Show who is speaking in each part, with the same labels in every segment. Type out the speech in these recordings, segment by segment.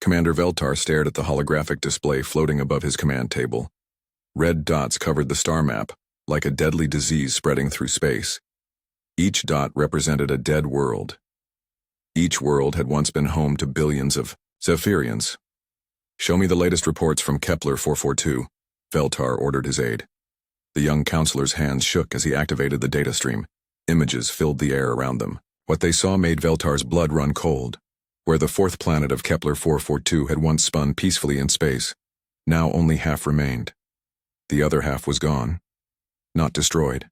Speaker 1: Commander Veltar stared at the holographic display floating above his command table. Red dots covered the star map, like a deadly disease spreading through space. Each dot represented a dead world. Each world had once been home to billions of Zephyrians. "Show me the latest reports from Kepler 442, Veltar ordered his aide. The young counselor's hands shook as he activated the data stream. Images filled the air around them. What they saw made Veltar's blood run cold. Where the fourth planet of Kepler 442 had once spun peacefully in space, now only half remained. The other half was gone. Not destroyed.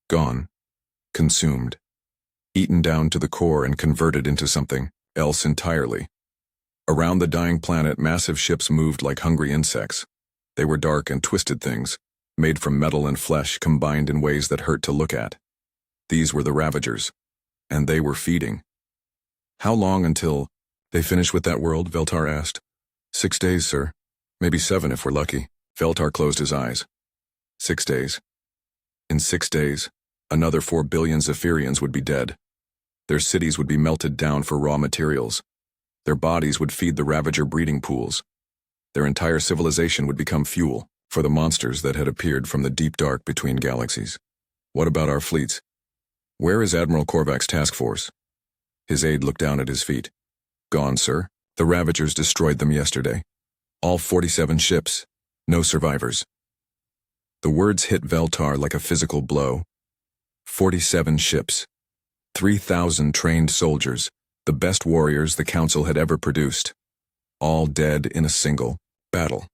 Speaker 1: Gone. Consumed. Eaten down to the core and converted into something else entirely. Around the dying planet, massive ships moved like hungry insects. They were dark and twisted things, made from metal and flesh combined in ways that hurt to look at. These were the Ravagers, and they were feeding. "How long until they finish with that world?" Veltar asked. 6 days, sir. Maybe 7 if we're lucky." Veltar closed his eyes. 6 days. In 6 days, another 4 billion Zephyrians would be dead. Their cities would be melted down for raw materials. Their bodies would feed the Ravager breeding pools. Their entire civilization would become fuel for the monsters that had appeared from the deep dark between galaxies. "What about our fleets? Where is Admiral Korvac's task force?" His aide looked down at his feet. "Gone, sir. The Ravagers destroyed them yesterday. All 47 ships. No survivors." The words hit Veltar like a physical blow. 47 ships. 3,000 trained soldiers, the best warriors the Council had ever produced. All dead in a single battle.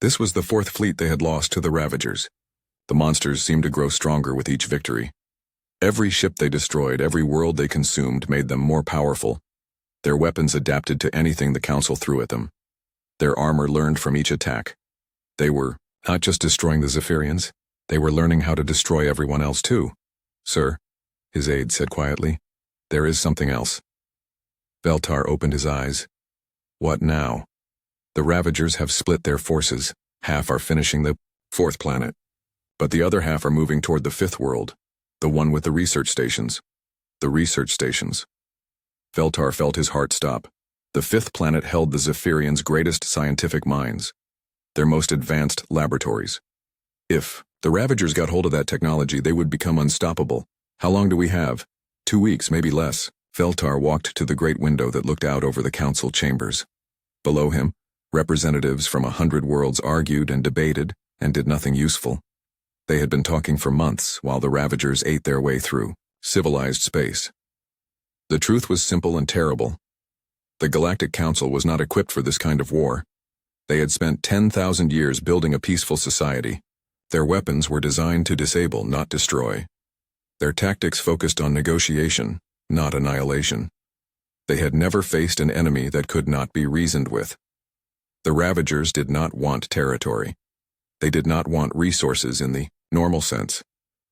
Speaker 1: This was the 4th fleet they had lost to the Ravagers. The monsters seemed to grow stronger with each victory. Every ship they destroyed, every world they consumed made them more powerful. Their weapons adapted to anything the Council threw at them. Their armor learned from each attack. They were not just destroying the Zephyrians, they were learning how to destroy everyone else too. "Sir," his aide said quietly, "there is something else." Veltar opened his eyes. "What now?" "The Ravagers have split their forces. Half are finishing the 4th planet, but the other half are moving toward the 5th world, the one with the research stations." The research stations. Veltar felt his heart stop. The 5th planet held the Zephyrians' greatest scientific minds, their most advanced laboratories. If the Ravagers got hold of that technology, they would become unstoppable. "How long do we have?" 2 weeks, maybe less. Veltar walked to the great window that looked out over the Council chambers. Below him, representatives from 100 worlds argued and debated and did nothing useful. They had been talking for months while the Ravagers ate their way through civilized space. The truth was simple and terrible. The Galactic Council was not equipped for this kind of war. They had spent 10,000 years building a peaceful society. Their weapons were designed to disable, not destroy. Their tactics focused on negotiation, not annihilation. They had never faced an enemy that could not be reasoned with. The Ravagers did not want territory. They did not want resources in the normal sense.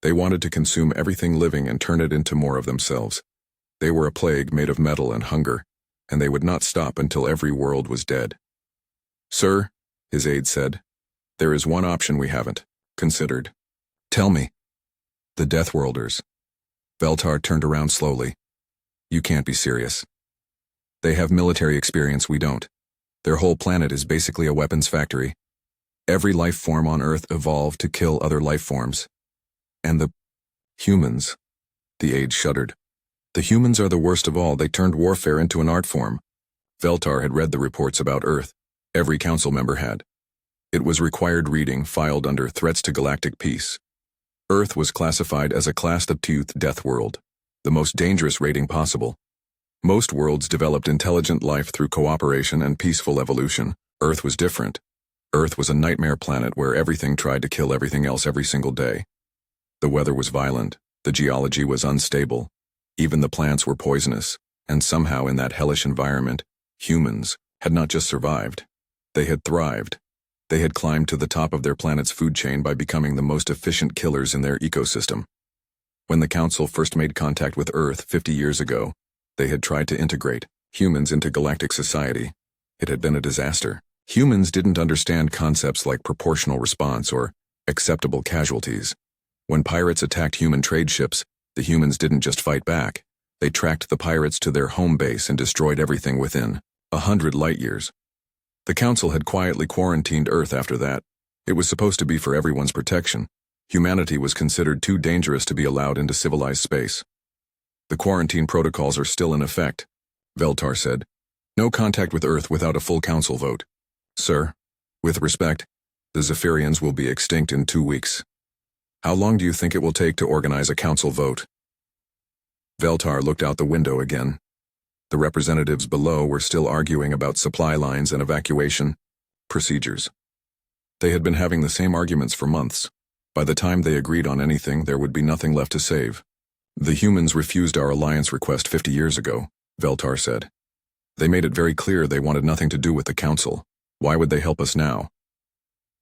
Speaker 1: They wanted to consume everything living and turn it into more of themselves. They were a plague made of metal and hunger, and they would not stop until every world was dead. "Sir," his aide said, "there is one option we haven't considered." "Tell me." "The Deathworlders." Veltar turned around slowly. "You can't be serious. They have military experience we don't. Their whole planet is basically a weapons factory. Every life form on Earth evolved to kill other life forms. And the humans," the aide shuddered. "The humans are the worst of all. They turned warfare into an art form." Veltar had read the reports about Earth. Every council member had. It was required reading, filed under threats to galactic peace. Earth was classified as a class of 2 death world, the most dangerous rating possible. Most worlds developed intelligent life through cooperation and peaceful evolution. Earth was different. Earth was a nightmare planet where everything tried to kill everything else every single day. The weather was violent, the geology was unstable, even the plants were poisonous, and somehow in that hellish environment, humans had not just survived, they had thrived. They had climbed to the top of their planet's food chain by becoming the most efficient killers in their ecosystem. When the Council first made contact with Earth 50 years ago, they had tried to integrate humans into galactic society. It had been a disaster. Humans didn't understand concepts like proportional response or acceptable casualties. When pirates attacked human trade ships, the humans didn't just fight back. They tracked the pirates to their home base and destroyed everything within. 100 light-years. The Council had quietly quarantined Earth after that. It was supposed to be for everyone's protection. Humanity was considered too dangerous to be allowed into civilized space. The quarantine protocols are still in effect, Veltar said. No contact with Earth without a full Council vote. Sir, with respect, the Zephyrians will be extinct in 2 weeks. How long do you think it will take to organize a Council vote? Veltar looked out the window again. The representatives below were still arguing about supply lines and evacuation procedures. They had been having the same arguments for months. By the time they agreed on anything, there would be nothing left to save. The humans refused our alliance request 50 years ago, Veltar said. They made it very clear they wanted nothing to do with the Council. Why would they help us now?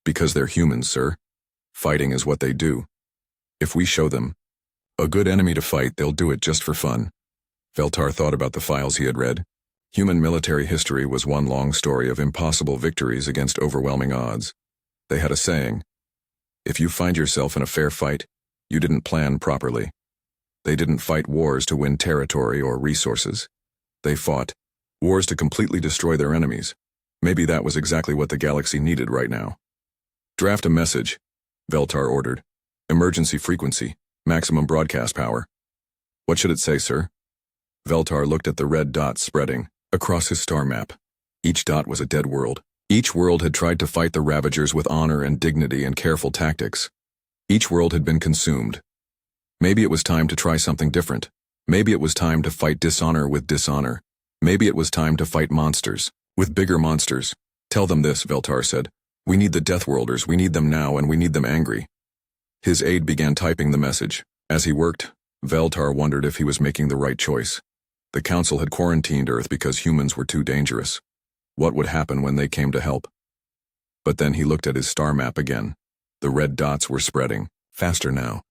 Speaker 1: Because they're humans, sir. Fighting is what they do. If we show them a good enemy to fight, they'll do it just for fun. Veltar thought about the files he had read. Human military history was one long story of impossible victories against overwhelming odds. They had a saying, if you find yourself in a fair fight, you didn't plan properly. They didn't fight wars to win territory or resources. They fought wars to completely destroy their enemies. Maybe that was exactly what the galaxy needed right now. Draft a message, Veltar ordered. Emergency frequency, maximum broadcast power. What should it say, sir? Veltar looked at the red dots spreading across his star map. Each dot was a dead world. Each world had tried to fight the Ravagers with honor and dignity and careful tactics. Each world had been consumed. Maybe it was time to try something different. Maybe it was time to fight dishonor with dishonor. Maybe it was time to fight monsters with bigger monsters. Tell them this, Veltar said. We need the Deathworlders, we need them now, and we need them angry. His aide began typing the message. As he worked, Veltar wondered if he was making the right choice. The Council had quarantined Earth because humans were too dangerous. What would happen when they came to help? But then he looked at his star map again. The red dots were spreading, faster now.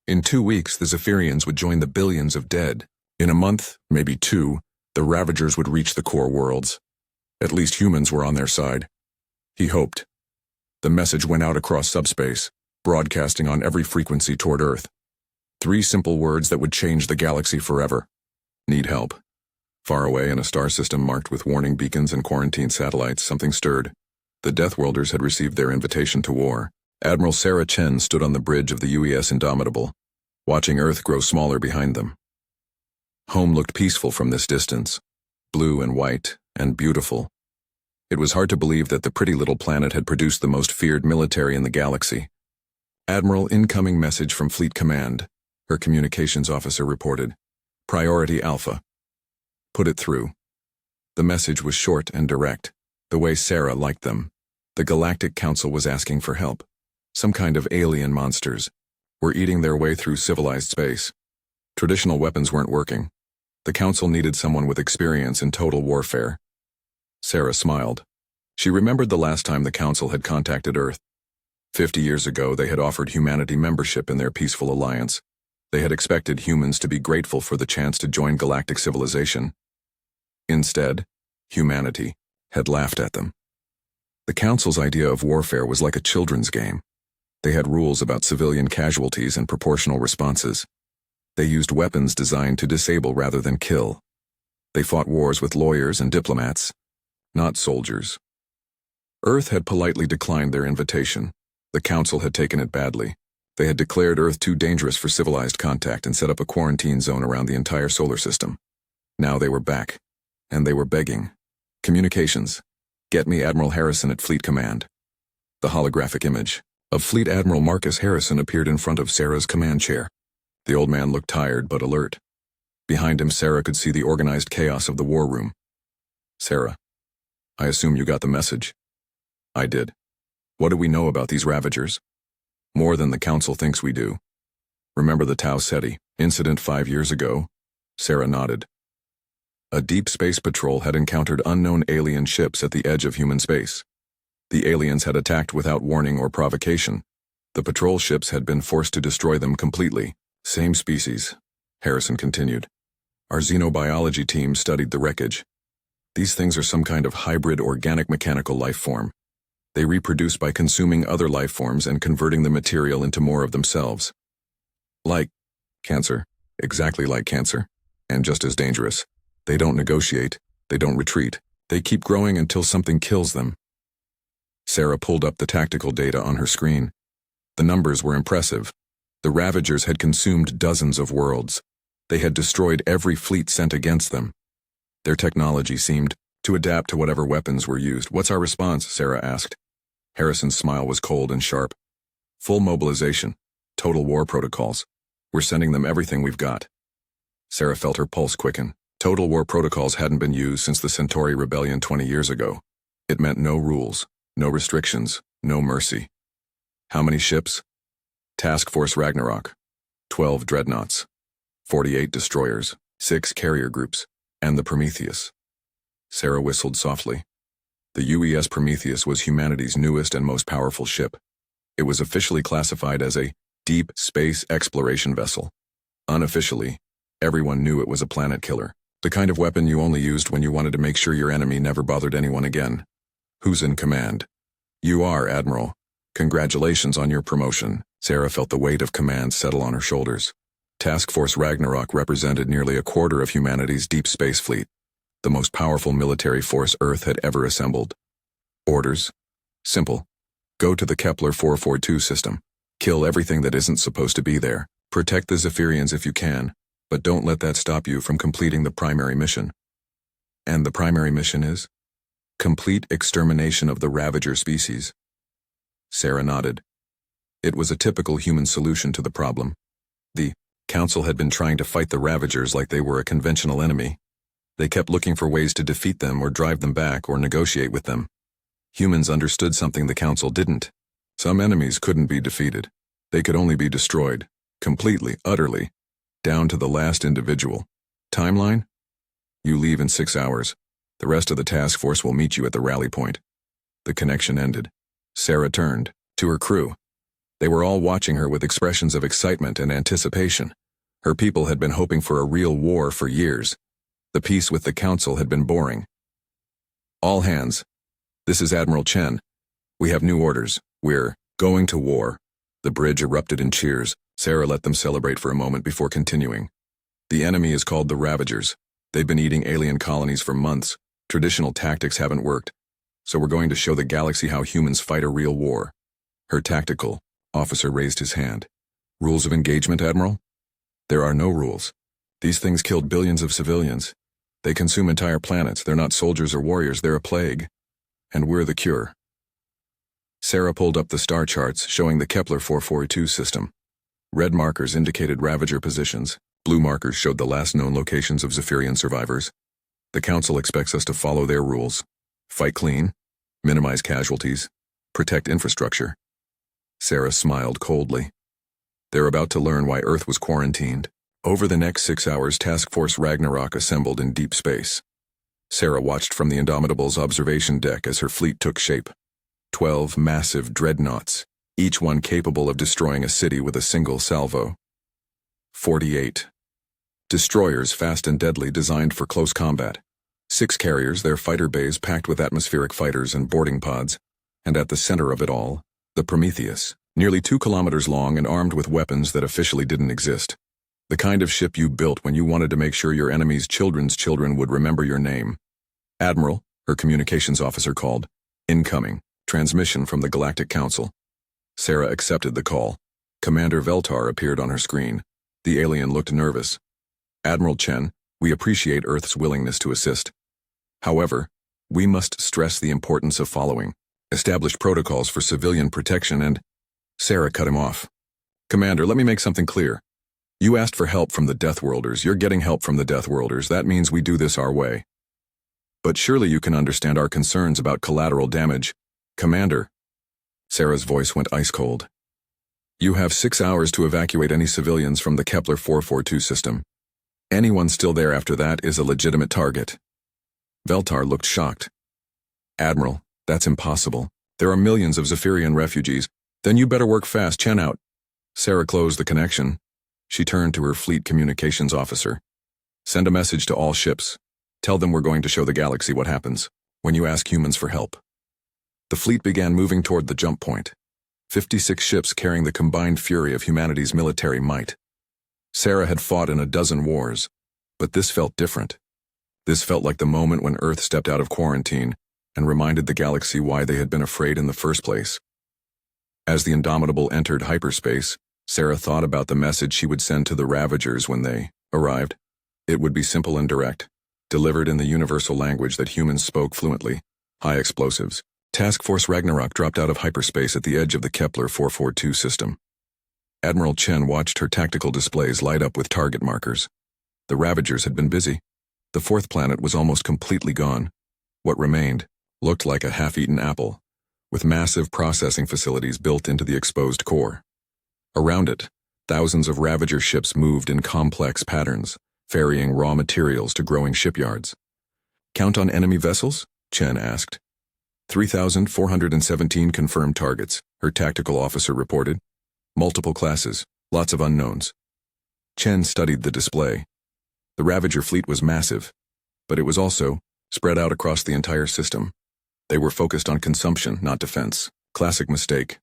Speaker 1: In 2 weeks, the Zephyrians would join the billions of dead. In a month, maybe 2, the Ravagers would reach the core worlds. At least humans were on their side. He hoped. The message went out across subspace, broadcasting on every frequency toward Earth. 3 simple words that would change the galaxy forever. Need help. Far away in a star system marked with warning beacons and quarantine satellites, something stirred. The Deathworlders had received their invitation to war. Admiral Sarah Chen stood on the bridge of the UES Indomitable, watching Earth grow smaller behind them. Home looked peaceful from this distance, blue and white and beautiful. It was hard to believe that the pretty little planet had produced the most feared military in the galaxy. Admiral, incoming message from Fleet Command, her communications officer reported. Priority Alpha. Put it through. The message was short and direct, the way Sarah liked them. The Galactic Council was asking for help. Some kind of alien monsters were eating their way through civilized space. Traditional weapons weren't working. The Council needed someone with experience in total warfare. Sarah smiled. She remembered the last time the Council had contacted Earth. 50 years ago, they had offered humanity membership in their peaceful alliance. They had expected humans to be grateful for the chance to join galactic civilization. Instead, humanity had laughed at them. The Council's idea of warfare was like a children's game. They had rules about civilian casualties and proportional responses. They used weapons designed to disable rather than kill. They fought wars with lawyers and diplomats, not soldiers. Earth had politely declined their invitation. The Council had taken it badly. They had declared Earth too dangerous for civilized contact and set up a quarantine zone around the entire solar system. Now they were back, and they were begging. Communications. Get me Admiral Harrison at Fleet Command. The holographic image of Fleet Admiral Marcus Harrison appeared in front of Sarah's command chair. The old man looked tired but alert. Behind him, Sarah could see the organized chaos of the war room. Sarah, I assume you got the message. I did. What do we know about these Ravagers? More than the Council thinks we do. Remember the Tau Ceti incident 5 years ago? Sarah nodded. A deep space patrol had encountered unknown alien ships at the edge of human space. The aliens had attacked without warning or provocation. The patrol ships had been forced to destroy them completely. Same species, Harrison continued. Our xenobiology team studied the wreckage. These things are some kind of hybrid organic mechanical life form. They reproduce by consuming other life forms and converting the material into more of themselves. Like cancer. Exactly like cancer. And just as dangerous. They don't negotiate. They don't retreat. They keep growing until something kills them. Sarah pulled up the tactical data on her screen. The numbers were impressive. The Ravagers had consumed dozens of worlds. They had destroyed every fleet sent against them. Their technology seemed to adapt to whatever weapons were used. "What's our response?" Sarah asked. Harrison's smile was cold and sharp. "Full mobilization. Total war protocols. We're sending them everything we've got." Sarah felt her pulse quicken. Total war protocols hadn't been used since the Centauri Rebellion 20 years ago. It meant no rules, no restrictions, no mercy. How many ships? Task Force Ragnarok. 12 dreadnoughts. 48 destroyers. 6 carrier groups. And the Prometheus. Sarah whistled softly. The UES Prometheus was humanity's newest and most powerful ship. It was officially classified as a deep space exploration vessel. Unofficially, everyone knew it was a planet killer. The kind of weapon you only used when you wanted to make sure your enemy never bothered anyone again. "Who's in command?" "You are, Admiral. Congratulations on your promotion." Sarah felt the weight of command settle on her shoulders. Task Force Ragnarok represented nearly a quarter of humanity's deep space fleet, the most powerful military force Earth had ever assembled. Orders? Simple. Go to the Kepler 442 system. Kill everything that isn't supposed to be there. Protect the Zephyrians if you can, but don't let that stop you from completing the primary mission. And the primary mission is? Complete extermination of the Ravager species. Sarah nodded. It was a typical human solution to the problem. The Council had been trying to fight the Ravagers like they were a conventional enemy. They kept looking for ways to defeat them or drive them back or negotiate with them. Humans understood something the Council didn't. Some enemies couldn't be defeated. They could only be destroyed. Completely, utterly. Down to the last individual. Timeline? You leave in 6 hours. The rest of the task force will meet you at the rally point. The connection ended. Sarah turned to her crew. They were all watching her with expressions of excitement and anticipation. Her people had been hoping for a real war for years. The peace with the Council had been boring. "All hands. This is Admiral Chen. We have new orders. We're going to war." The bridge erupted in cheers. Sarah let them celebrate for a moment before continuing. "The enemy is called the Ravagers. They've been eating alien colonies for months. Traditional tactics haven't worked. So we're going to show the galaxy how humans fight a real war." Her tactical officer raised his hand. "Rules of engagement, Admiral?" "There are no rules. These things killed billions of civilians. They consume entire planets. They're not soldiers or warriors. They're a plague. And we're the cure." Sarah pulled up the star charts showing the Kepler 442 system. Red markers indicated Ravager positions. Blue markers showed the last known locations of Zephyrian survivors. The Council expects us to follow their rules. Fight clean, minimize casualties, protect infrastructure. Sarah smiled coldly. They're about to learn why Earth was quarantined. Over the next 6 hours, Task Force Ragnarok assembled in deep space. Sarah watched from the Indomitable's observation deck as her fleet took shape. 12 massive dreadnoughts, each one capable of destroying a city with a single salvo. 48 destroyers, fast and deadly, designed for close combat. 6 carriers, their fighter bays packed with atmospheric fighters and boarding pods. And at the center of it all, the Prometheus, nearly 2 kilometers long and armed with weapons that officially didn't exist. The kind of ship you built when you wanted to make sure your enemy's children's children would remember your name. "Admiral," her communications officer called. "Incoming. Transmission from the Galactic Council." Sarah accepted the call. Commander Veltar appeared on her screen. The alien looked nervous. "Admiral Chen, we appreciate Earth's willingness to assist. However, we must stress the importance of following established protocols for civilian protection and—" Sarah cut him off. "Commander, let me make something clear. You asked for help from the Deathworlders. You're getting help from the Deathworlders. That means we do this our way. But surely you can understand our concerns about collateral damage. Commander." Sarah's voice went ice cold. "You have 6 hours to evacuate any civilians from the Kepler 442 system. Anyone still there after that is a legitimate target." Veltar looked shocked. "Admiral, that's impossible. There are millions of Zephyrian refugees. Then you better work fast. Chen out." Sarah closed the connection. She turned to her fleet communications officer. "Send a message to all ships. Tell them we're going to show the galaxy what happens when you ask humans for help." The fleet began moving toward the jump point. 56 ships carrying the combined fury of humanity's military might. Sarah had fought in a dozen wars, but this felt different. This felt like the moment when Earth stepped out of quarantine and reminded the galaxy why they had been afraid in the first place. As the Indomitable entered hyperspace, Sarah thought about the message she would send to the Ravagers when they arrived. It would be simple and direct, delivered in the universal language that humans spoke fluently: high explosives. Task Force Ragnarok dropped out of hyperspace at the edge of the Kepler 442 system. Admiral Chen watched her tactical displays light up with target markers. The Ravagers had been busy. The fourth planet was almost completely gone. What remained looked like a half-eaten apple, with massive processing facilities built into the exposed core. Around it, thousands of Ravager ships moved in complex patterns, ferrying raw materials to growing shipyards. "Count on enemy vessels?" Chen asked. 3,417 confirmed targets, her tactical officer reported. Multiple classes, lots of unknowns. Chen studied the display. The Ravager fleet was massive, but it was also spread out across the entire system. They were focused on consumption, not defense. Classic mistake.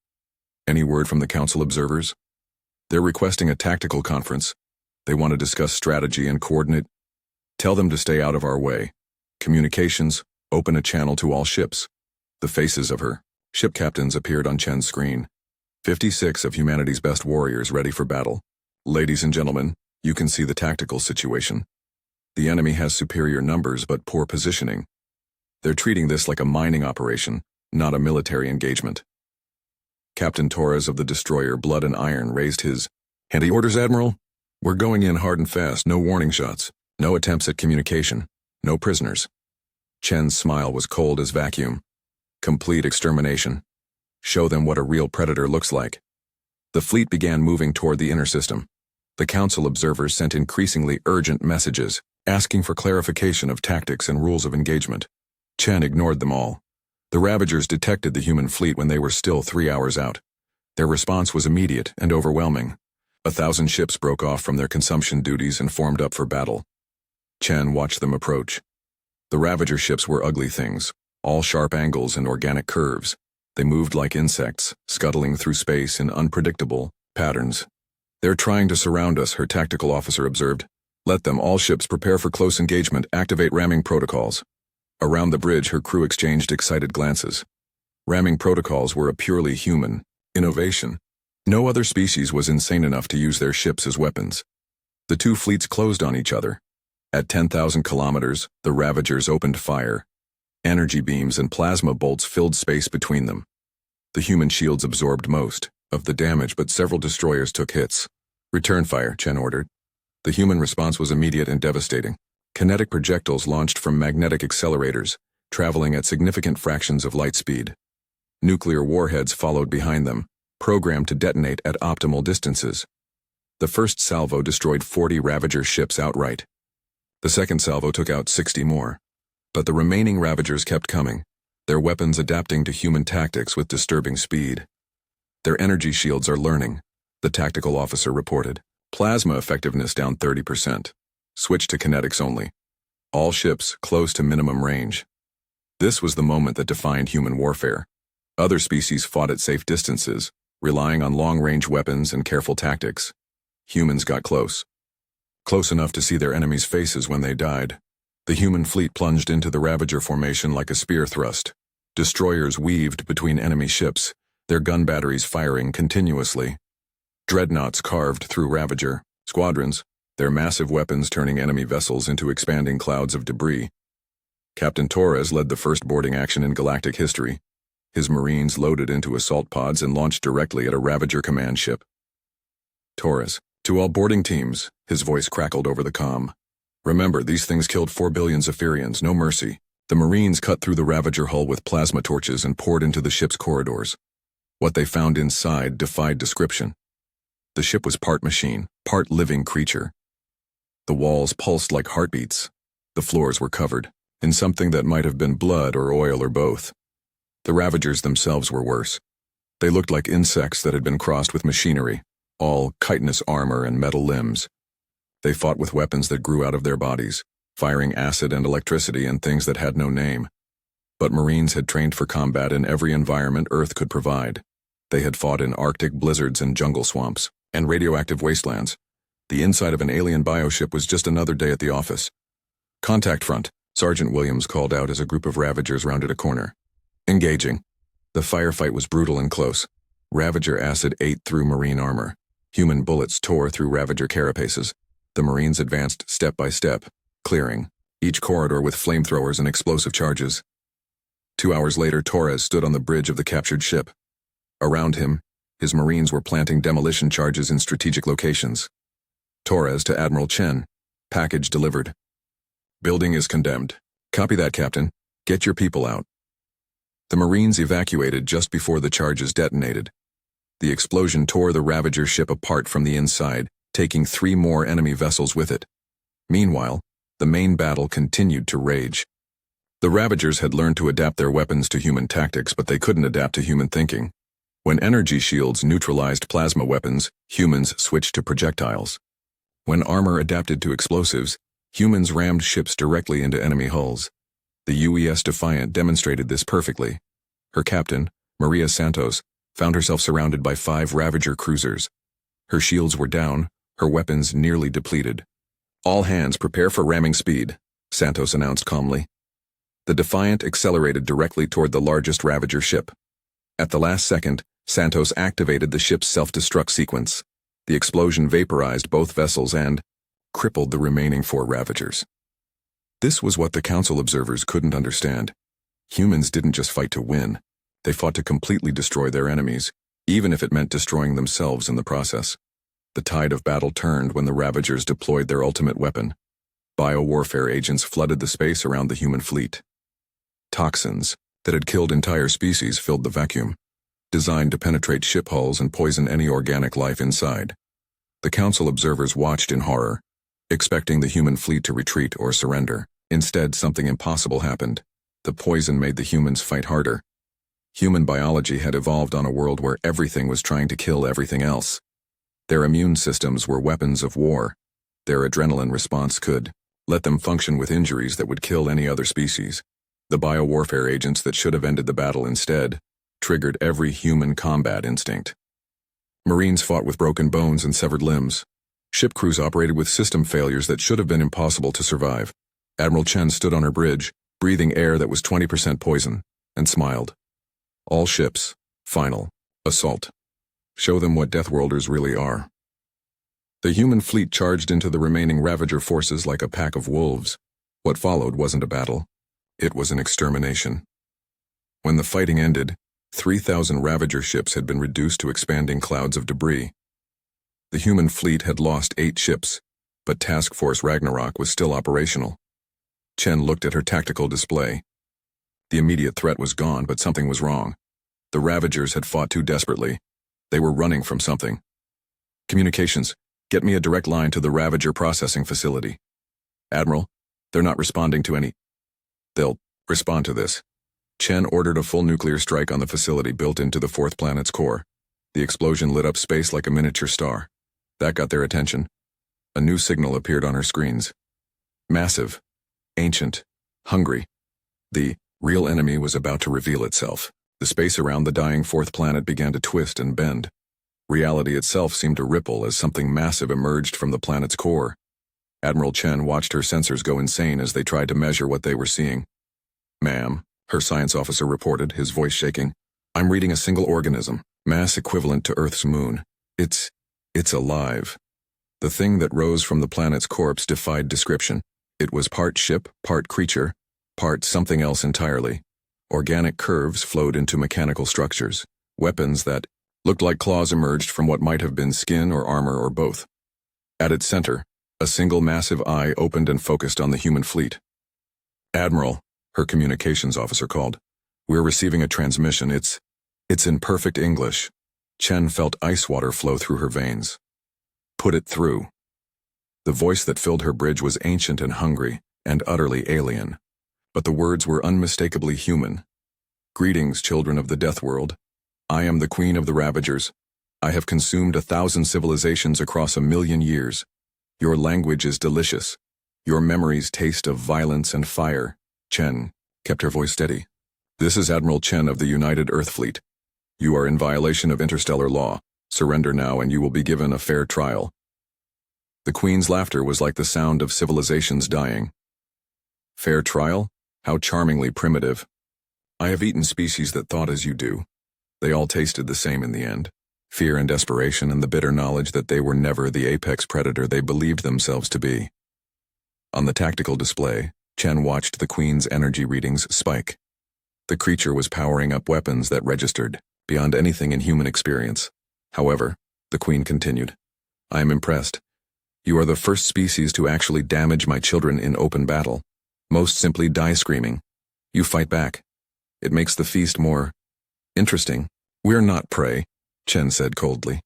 Speaker 1: Any word from the Council observers? They're requesting a tactical conference. They want to discuss strategy and coordinate. Tell them to stay out of our way. Communications, open a channel to all ships. The faces of her ship captains appeared on Chen's screen. 56 of humanity's best warriors ready for battle. Ladies and gentlemen, you can see the tactical situation. The enemy has superior numbers but poor positioning. They're treating this like a mining operation, not a military engagement. Captain Torres of the destroyer Blood and Iron raised his hand. "He orders, Admiral. We're going in hard and fast, no warning shots, no attempts at communication, no prisoners." Chen's smile was cold as vacuum. Complete extermination. Show them what a real predator looks like. The fleet began moving toward the inner system. The Council observers sent increasingly urgent messages, asking for clarification of tactics and rules of engagement. Chen ignored them all. The Ravagers detected the human fleet when they were still 3 hours out. Their response was immediate and overwhelming. 1,000 ships broke off from their consumption duties and formed up for battle. Chen watched them approach. The Ravager ships were ugly things, all sharp angles and organic curves. They moved like insects, scuttling through space in unpredictable patterns. "They're trying to surround us," her tactical officer observed. "Let them. All ships prepare for close engagement. Activate ramming protocols." Around the bridge, her crew exchanged excited glances. Ramming protocols were a purely human innovation. No other species was insane enough to use their ships as weapons. The two fleets closed on each other. At 10,000 kilometers, the Ravagers opened fire. Energy beams and plasma bolts filled space between them. The human shields absorbed most of the damage, but several destroyers took hits. "Return fire," Chen ordered. The human response was immediate and devastating. Kinetic projectiles launched from magnetic accelerators, traveling at significant fractions of light speed. Nuclear warheads followed behind them, programmed to detonate at optimal distances. The first salvo destroyed 40 Ravager ships outright. The second salvo took out 60 more. But the remaining Ravagers kept coming, their weapons adapting to human tactics with disturbing speed. "Their energy shields are learning," the tactical officer reported. "Plasma effectiveness down 30%. Switch to kinetics only. All ships close to minimum range." This was the moment that defined human warfare. Other species fought at safe distances, relying on long-range weapons and careful tactics. Humans got close. Close enough to see their enemies' faces when they died. The human fleet plunged into the Ravager formation like a spear thrust. Destroyers weaved between enemy ships, their gun batteries firing continuously. Dreadnoughts carved through Ravager squadrons, their massive weapons turning enemy vessels into expanding clouds of debris. Captain Torres led the first boarding action in galactic history. His Marines loaded into assault pods and launched directly at a Ravager command ship. "Torres, to all boarding teams," his voice crackled over the comm. "Remember, these things killed 4 billion Zephyrians, no mercy." The Marines cut through the Ravager hull with plasma torches and poured into the ship's corridors. What they found inside defied description. The ship was part machine, part living creature. The walls pulsed like heartbeats. The floors were covered in something that might have been blood or oil or both. The Ravagers themselves were worse. They looked like insects that had been crossed with machinery, all chitinous armor and metal limbs. They fought with weapons that grew out of their bodies, firing acid and electricity and things that had no name. But Marines had trained for combat in every environment Earth could provide. They had fought in Arctic blizzards and jungle swamps, and radioactive wastelands. The inside of an alien bioship was just another day at the office. "Contact front," Sergeant Williams called out as a group of Ravagers rounded a corner. Engaging. The firefight was brutal and close. Ravager acid ate through Marine armor. Human bullets tore through Ravager carapaces. The Marines advanced step by step, clearing each corridor with flamethrowers and explosive charges. 2 hours later, Torres stood on the bridge of the captured ship. Around him, his Marines were planting demolition charges in strategic locations. Torres to Admiral Chen. Package delivered. Building is condemned. Copy that, Captain. Get your people out. The Marines evacuated just before the charges detonated. The explosion tore the Ravager ship apart from the inside, taking 3 more enemy vessels with it. Meanwhile, the main battle continued to rage. The Ravagers had learned to adapt their weapons to human tactics, but they couldn't adapt to human thinking. When energy shields neutralized plasma weapons, humans switched to projectiles. When armor adapted to explosives, humans rammed ships directly into enemy hulls. The UES Defiant demonstrated this perfectly. Her captain, Maria Santos, found herself surrounded by 5 Ravager cruisers. Her shields were down, her weapons nearly depleted. All hands prepare for ramming speed, Santos announced calmly. The Defiant accelerated directly toward the largest Ravager ship. At the last second, Santos activated the ship's self-destruct sequence. The explosion vaporized both vessels and crippled the remaining 4 Ravagers. This was what the Council observers couldn't understand. Humans didn't just fight to win. They fought to completely destroy their enemies, even if it meant destroying themselves in the process. The tide of battle turned when the Ravagers deployed their ultimate weapon. Biowarfare agents flooded the space around the human fleet. Toxins that had killed entire species filled the vacuum, designed to penetrate ship hulls and poison any organic life inside. The Council observers watched in horror, expecting the human fleet to retreat or surrender. Instead, something impossible happened. The poison made the humans fight harder. Human biology had evolved on a world where everything was trying to kill everything else. Their immune systems were weapons of war. Their adrenaline response could let them function with injuries that would kill any other species. The biowarfare agents that should have ended the battle instead triggered every human combat instinct. Marines fought with broken bones and severed limbs. Ship crews operated with system failures that should have been impossible to survive. Admiral Chen stood on her bridge, breathing air that was 20% poison, and smiled. All ships, final, assault. Show them what Deathworlders really are. The human fleet charged into the remaining Ravager forces like a pack of wolves. What followed wasn't a battle. It was an extermination. When the fighting ended, 3,000 Ravager ships had been reduced to expanding clouds of debris. The human fleet had lost 8 ships, but Task Force Ragnarok was still operational. Chen looked at her tactical display. The immediate threat was gone, but something was wrong. The Ravagers had fought too desperately. They were running from something. Communications, get me a direct line to the Ravager processing facility. Admiral, they're not responding to any. They'll respond to this. Chen ordered a full nuclear strike on the facility built into the 4th planet's core. The explosion lit up space like a miniature star. That got their attention. A new signal appeared on her screens. Massive, ancient, hungry. The real enemy was about to reveal itself. The space around the dying 4th planet began to twist and bend. Reality itself seemed to ripple as something massive emerged from the planet's core. Admiral Chen watched her sensors go insane as they tried to measure what they were seeing. Ma'am, her science officer reported, his voice shaking. I'm reading a single organism, mass equivalent to Earth's moon. It's alive. The thing that rose from the planet's corpse defied description. It was part ship, part creature, part something else entirely. Organic curves flowed into mechanical structures. Weapons that looked like claws emerged from what might have been skin or armor or both. At its center, a single massive eye opened and focused on the human fleet. Admiral, her communications officer called. We're receiving a transmission. It's in perfect English. Chen felt ice water flow through her veins. Put it through. The voice that filled her bridge was ancient and hungry, and utterly alien. But the words were unmistakably human. Greetings, children of the Death World. I am the Queen of the Ravagers. I have consumed 1,000 civilizations across 1,000,000 years. Your language is delicious. Your memories taste of violence and fire. Chen kept her voice steady. This is Admiral Chen of the United Earth Fleet. You are in violation of interstellar law. Surrender now and you will be given a fair trial. The Queen's laughter was like the sound of civilizations dying. Fair trial? How charmingly primitive. I have eaten species that thought as you do. They all tasted the same in the end. Fear and desperation and the bitter knowledge that they were never the apex predator they believed themselves to be. On the tactical display, Chen watched the Queen's energy readings spike. The creature was powering up weapons that registered, beyond anything in human experience. However, the Queen continued, I am impressed. You are the first species to actually damage my children in open battle. Most simply die screaming. You fight back. It makes the feast more interesting. We're not prey, Chen said coldly.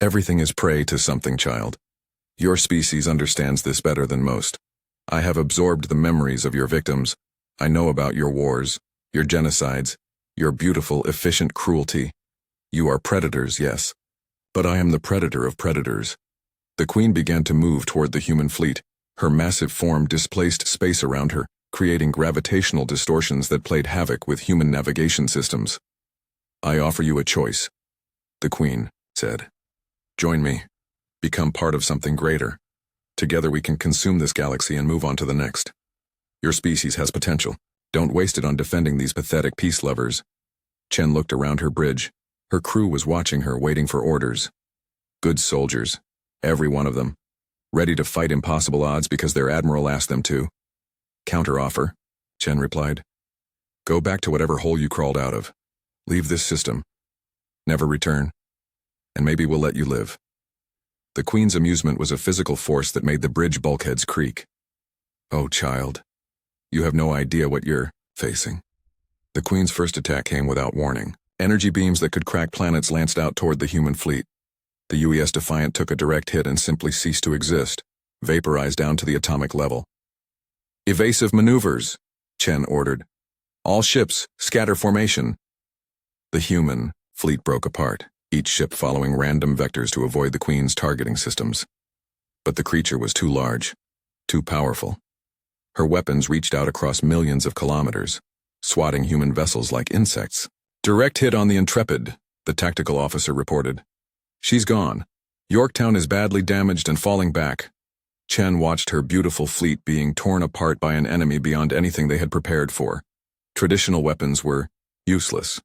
Speaker 1: Everything is prey to something, child. Your species understands this better than most. I have absorbed the memories of your victims. I know about your wars, your genocides, your beautiful, efficient cruelty. You are predators, yes. But I am the predator of predators. The Queen began to move toward the human fleet. Her massive form displaced space around her, creating gravitational distortions that played havoc with human navigation systems. I offer you a choice, the Queen said. Join me. Become part of something greater. Together we can consume this galaxy and move on to the next. Your species has potential. Don't waste it on defending these pathetic peace lovers. Chen looked around her bridge. Her crew was watching her, waiting for orders. Good soldiers, every one of them, ready to fight impossible odds because their admiral asked them to. Counteroffer, Chen replied. Go back to whatever hole you crawled out of. Leave this system. Never return. And maybe we'll let you live. The Queen's amusement was a physical force that made the bridge bulkheads creak. Oh, child. You have no idea what you're facing. The Queen's first attack came without warning. Energy beams that could crack planets lanced out toward the human fleet. The UES Defiant took a direct hit and simply ceased to exist, vaporized down to the atomic level. Evasive maneuvers, Chen ordered. All ships, scatter formation. The human fleet broke apart, each ship following random vectors to avoid the Queen's targeting systems. But the creature was too large, too powerful. Her weapons reached out across millions of kilometers, swatting human vessels like insects. Direct hit on the Intrepid, the tactical officer reported. She's gone. Yorktown is badly damaged and falling back. Chen watched her beautiful fleet being torn apart by an enemy beyond anything they had prepared for. Traditional weapons were useless.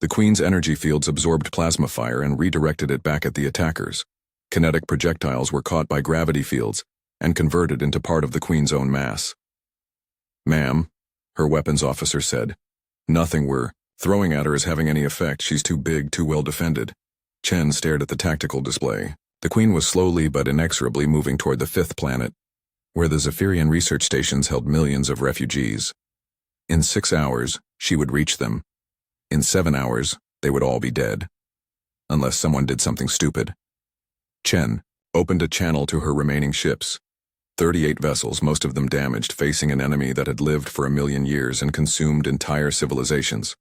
Speaker 1: The Queen's energy fields absorbed plasma fire and redirected it back at the attackers. Kinetic projectiles were caught by gravity fields and converted into part of the Queen's own mass. Ma'am, her weapons officer said, nothing we're throwing at her is having any effect. She's too big, too well defended. Chen stared at the tactical display. The Queen was slowly but inexorably moving toward the fifth planet, where the Zephyrian research stations held millions of refugees. In 6 hours, she would reach them. In 7 hours, they would all be dead. Unless someone did something stupid. Chen opened a channel to her remaining ships. 38 vessels, most of them damaged, facing an enemy that had lived for 1,000,000 years and consumed entire civilizations.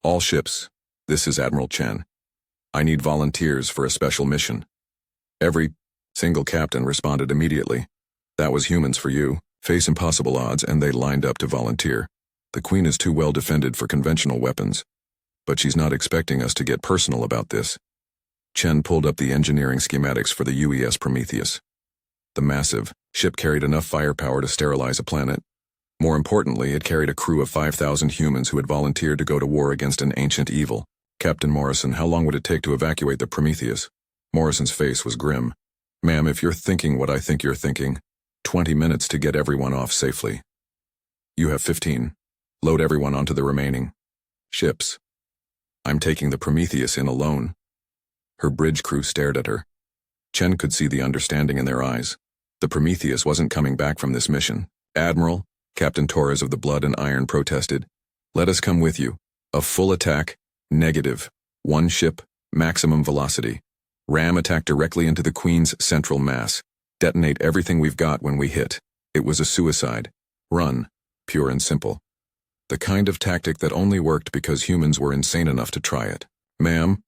Speaker 1: All ships, this is Admiral Chen. I need volunteers for a special mission. Every single captain responded immediately. That was humans for you. Face impossible odds, and they lined up to volunteer. The Queen is too well defended for conventional weapons. But she's not expecting us to get personal about this. Chen pulled up the engineering schematics for the UES Prometheus. The massive ship carried enough firepower to sterilize a planet. More importantly, it carried a crew of 5,000 humans who had volunteered to go to war against an ancient evil. Captain Morrison, how long would it take to evacuate the Prometheus? Morrison's face was grim. Ma'am, if you're thinking what I think you're thinking, 20 minutes to get everyone off safely. You have 15. Load everyone onto the remaining ships. I'm taking the Prometheus in alone. Her bridge crew stared at her. Chen could see the understanding in their eyes. The Prometheus wasn't coming back from this mission. Admiral, Captain Torres of the Blood and Iron protested. Let us come with you. A full attack, negative. 1 ship, maximum velocity. Ram attack directly into the Queen's central mass. Detonate everything we've got when we hit. It was a suicide. Run. Pure and simple. The kind of tactic that only worked because humans were insane enough to try it. Ma'am,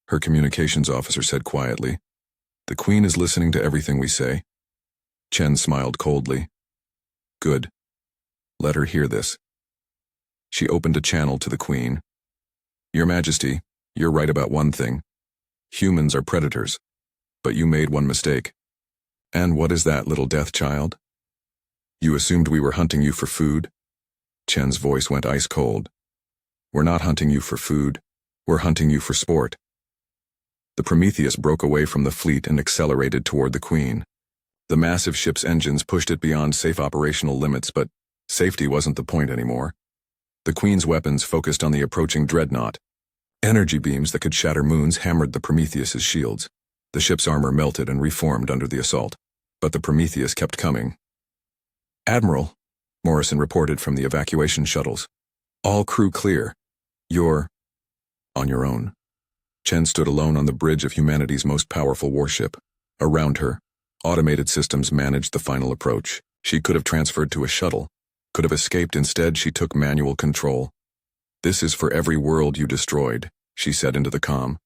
Speaker 1: her communications officer said quietly. The Queen is listening to everything we say. Chen smiled coldly. Good. Let her hear this. She opened a channel to the Queen. Your Majesty, you're right about one thing. Humans are predators. But you made one mistake. And what is that, little death child? You assumed we were hunting you for food? Chen's voice went ice cold. We're not hunting you for food. We're hunting you for sport. The Prometheus broke away from the fleet and accelerated toward the Queen. The massive ship's engines pushed it beyond safe operational limits, but safety wasn't the point anymore. The Queen's weapons focused on the approaching dreadnought. Energy beams that could shatter moons hammered the Prometheus's shields. The ship's armor melted and reformed under the assault, but the Prometheus kept coming. Admiral, Morrison reported from the evacuation shuttles. All crew clear. You're on your own. Chen stood alone on the bridge of humanity's most powerful warship. Around her, automated systems managed the final approach. She could have transferred to a shuttle, could have escaped. Instead, she took manual control. This is for every world you destroyed, she said into the comm.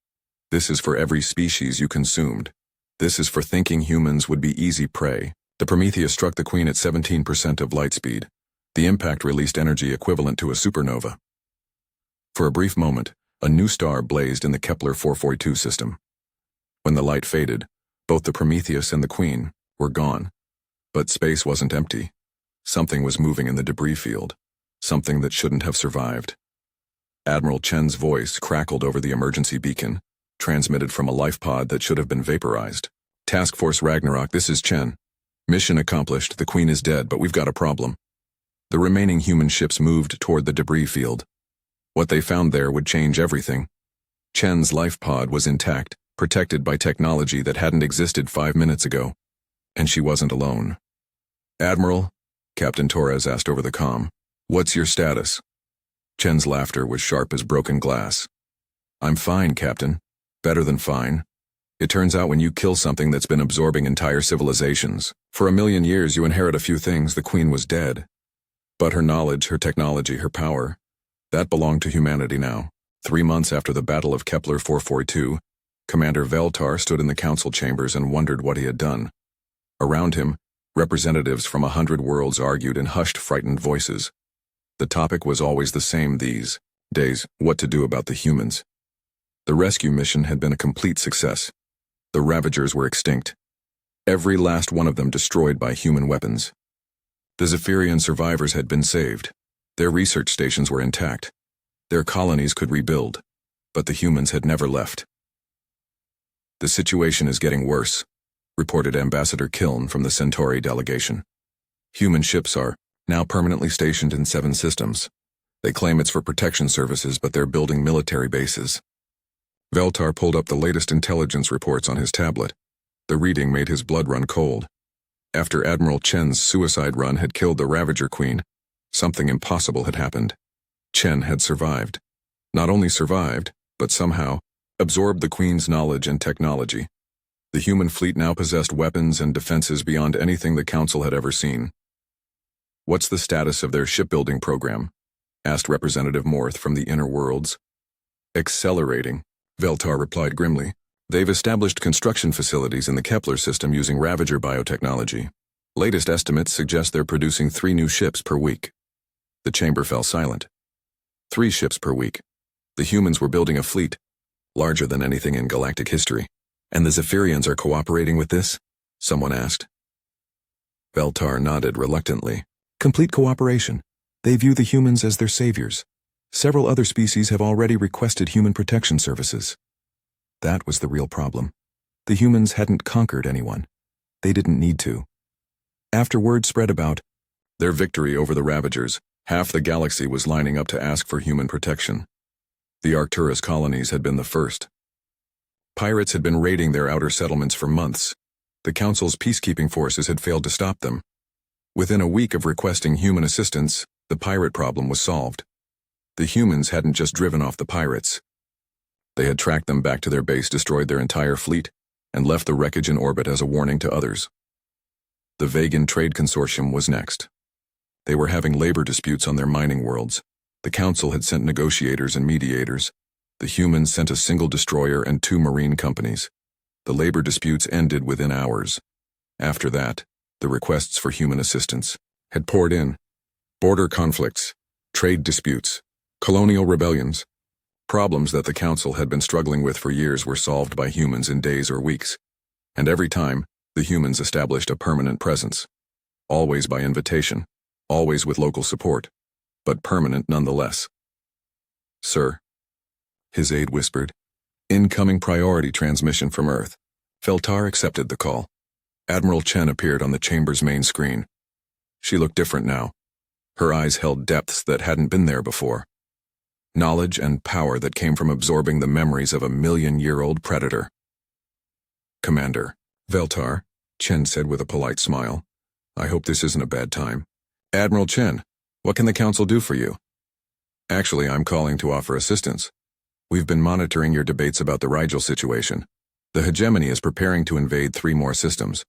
Speaker 1: This is for every species you consumed. This is for thinking humans would be easy prey. The Prometheus struck the Queen at 17% of light speed. The impact released energy equivalent to a supernova. For a brief moment, a new star blazed in the Kepler 442 system. When the light faded, both the Prometheus and the Queen were gone. But space wasn't empty. Something was moving in the debris field, something that shouldn't have survived. Admiral Chen's voice crackled over the emergency beacon, transmitted from a life pod that should have been vaporized. Task Force Ragnarok, this is Chen. Mission accomplished, the Queen is dead, but we've got a problem. The remaining human ships moved toward the debris field. What they found there would change everything. Chen's life pod was intact, protected by technology that hadn't existed 5 minutes ago. And she wasn't alone. Admiral, Captain Torres asked over the comm, what's your status? Chen's laughter was sharp as broken glass. I'm fine, Captain. Better than fine. It turns out when you kill something that's been absorbing entire civilizations, for 1,000,000 years you inherit a few things. The Queen was dead. But her knowledge, her technology, her power, that belonged to humanity now. 3 months after the Battle of Kepler 442, Commander Veltar stood in the council chambers and wondered what he had done. Around him, representatives from 100 worlds argued in hushed, frightened voices. The topic was always the same these days: what to do about the humans. The rescue mission had been a complete success. The Ravagers were extinct. Every last one of them destroyed by human weapons. The Zephyrian survivors had been saved. Their research stations were intact. Their colonies could rebuild, but the humans had never left. The situation is getting worse, reported Ambassador Kiln from the Centauri delegation. Human ships are now permanently stationed in 7 systems. They claim it's for protection services, but they're building military bases. Veltar pulled up the latest intelligence reports on his tablet. The reading made his blood run cold. After Admiral Chen's suicide run had killed the Ravager Queen, something impossible had happened. Chen had survived. Not only survived, but somehow absorbed the Queen's knowledge and technology. The human fleet now possessed weapons and defenses beyond anything the Council had ever seen. What's the status of their shipbuilding program? Asked Representative Morth from the inner worlds. Accelerating, Veltar replied grimly. They've established construction facilities in the Kepler system using Ravager biotechnology. Latest estimates suggest they're producing 3 new ships per week. The chamber fell silent. 3 ships per week. The humans were building a fleet, larger than anything in galactic history. And the Zephyrians are cooperating with this? Someone asked. Veltar nodded reluctantly. Complete cooperation. They view the humans as their saviors. Several other species have already requested human protection services. That was the real problem. The humans hadn't conquered anyone. They didn't need to. After word spread about their victory over the Ravagers, half the galaxy was lining up to ask for human protection. The Arcturus colonies had been the first. Pirates had been raiding their outer settlements for months. The Council's peacekeeping forces had failed to stop them. Within a week of requesting human assistance, the pirate problem was solved. The humans hadn't just driven off the pirates. They had tracked them back to their base, destroyed their entire fleet, and left the wreckage in orbit as a warning to others. The Vegan Trade Consortium was next. They were having labor disputes on their mining worlds. The Council had sent negotiators and mediators. The humans sent a single destroyer and 2 marine companies. The labor disputes ended within hours. After that, the requests for human assistance had poured in. Border conflicts, trade disputes, colonial rebellions. Problems that the Council had been struggling with for years were solved by humans in days or weeks. And every time, the humans established a permanent presence. always by invitation, always with local support, but permanent nonetheless. "Sir," his aide whispered. "Incoming priority transmission from Earth." Veltar accepted the call. Admiral Chen appeared on the chamber's main screen. She looked different now. Her eyes held depths that hadn't been there before. Knowledge and power that came from absorbing the memories of a million-year-old predator. "Commander." "Veltar," Chen said with a polite smile. "I hope this isn't a bad time." "Admiral Chen, what can the Council do for you?" "Actually, I'm calling to offer assistance. We've been monitoring your debates about the Rigel situation. The hegemony is preparing to invade 3 more systems.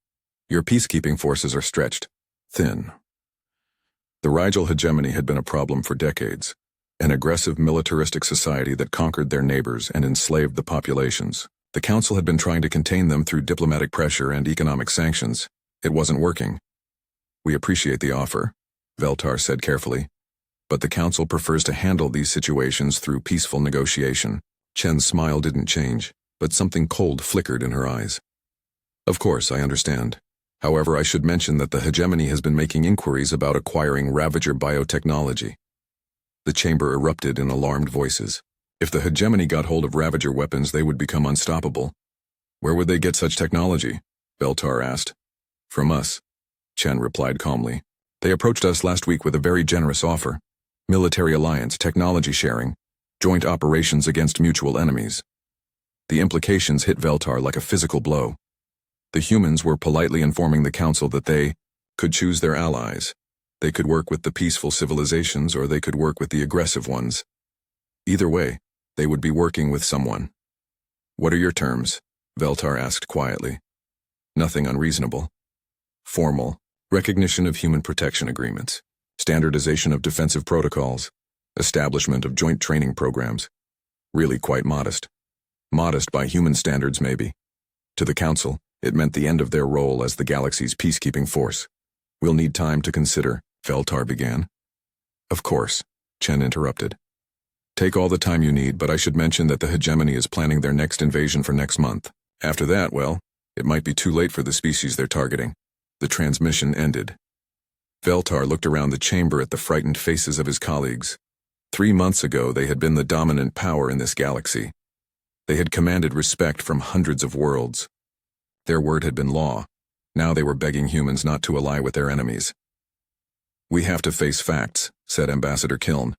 Speaker 1: Your peacekeeping forces are stretched thin." The Rigel hegemony had been a problem for decades, an aggressive militaristic society that conquered their neighbors and enslaved the populations. The Council had been trying to contain them through diplomatic pressure and economic sanctions. It wasn't working. "We appreciate the offer," Veltar said carefully, "but the Council prefers to handle these situations through peaceful negotiation." Chen's smile didn't change, but something cold flickered in her eyes. "Of course, I understand. However, I should mention that the hegemony has been making inquiries about acquiring Ravager biotechnology." The chamber erupted in alarmed voices. If the hegemony got hold of Ravager weapons, they would become unstoppable. "Where would they get such technology?" Veltar asked. "From us," Chen replied calmly. "They approached us last week with a very generous offer. Military alliance, technology sharing, joint operations against mutual enemies." The implications hit Veltar like a physical blow. The humans were politely informing the Council that they could choose their allies. They could work with the peaceful civilizations, or they could work with the aggressive ones. Either way, they would be working with someone. "What are your terms?" Veltar asked quietly. "Nothing unreasonable. Formal, recognition of human protection agreements, standardization of defensive protocols, establishment of joint training programs. Really quite modest. Modest by human standards, maybe. To the Council, it meant the end of their role as the galaxy's peacekeeping force. "We'll need time to consider," Veltar began. "Of course," Chen interrupted. "Take all the time you need, but I should mention that the hegemony is planning their next invasion for next month. After that, well, it might be too late for the species they're targeting." The transmission ended. Veltar looked around the chamber at the frightened faces of his colleagues. 3 months ago, they had been the dominant power in this galaxy. They had commanded respect from hundreds of worlds. Their word had been law. Now they were begging humans not to ally with their enemies. "We have to face facts," said Ambassador Kiln.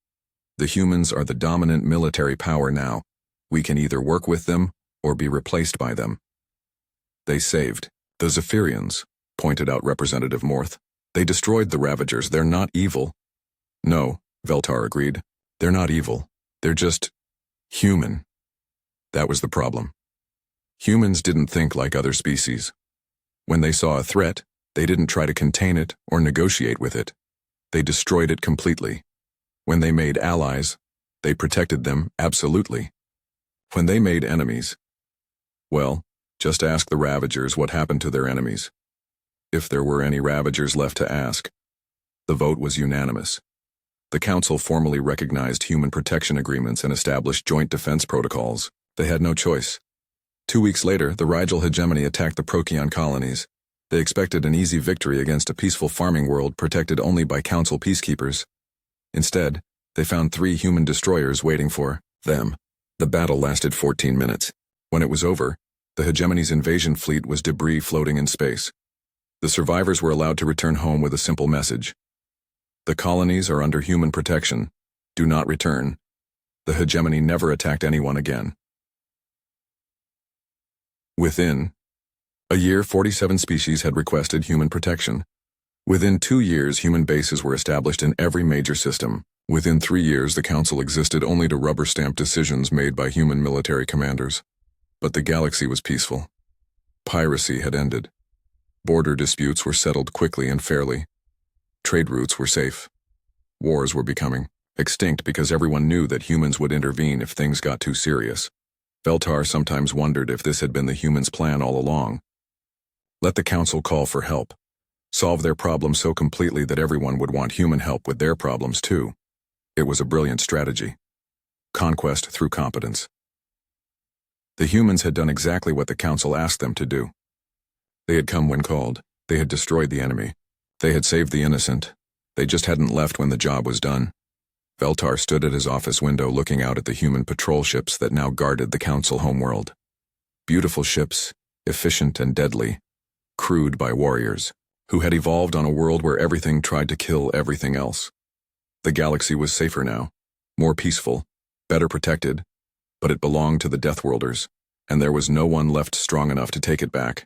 Speaker 1: "The humans are the dominant military power now. We can either work with them or be replaced by them." "They saved the Zephyrians," pointed out Representative Morth. "They destroyed the Ravagers. They're not evil." "No," Veltar agreed. "They're not evil. They're just human." That was the problem. Humans didn't think like other species. When they saw a threat, they didn't try to contain it or negotiate with it. They destroyed it completely. When they made allies, they protected them absolutely. When they made enemies, well, just ask the Ravagers what happened to their enemies. If there were any Ravagers left to ask. The vote was unanimous. The Council formally recognized human protection agreements and established joint defense protocols. They had no choice. 2 weeks later, the Rigel hegemony attacked the Procyon colonies. They expected an easy victory against a peaceful farming world protected only by Council peacekeepers. Instead, they found 3 human destroyers waiting for them. The battle lasted 14 minutes. When it was over, the hegemony's invasion fleet was debris floating in space. The survivors were allowed to return home with a simple message. The colonies are under human protection. Do not return. The hegemony never attacked anyone again. Within a year, 47 species had requested human protection. Within 2 years, human bases were established in every major system. Within 3 years, the Council existed only to rubber stamp decisions made by human military commanders. But the galaxy was peaceful. Piracy had ended. Border disputes were settled quickly and fairly. Trade routes were safe. Wars were becoming extinct because everyone knew that humans would intervene if things got too serious. Veltar sometimes wondered if this had been the humans' plan all along. Let the Council call for help. Solve their problems so completely that everyone would want human help with their problems too. It was a brilliant strategy. Conquest through competence. The humans had done exactly what the Council asked them to do. They had come when called. They had destroyed the enemy. They had saved the innocent. They just hadn't left when the job was done. Veltar stood at his office window looking out at the human patrol ships that now guarded the Council homeworld. Beautiful ships, efficient and deadly, crewed by warriors, who had evolved on a world where everything tried to kill everything else. The galaxy was safer now, more peaceful, better protected, but it belonged to the Deathworlders, and there was no one left strong enough to take it back.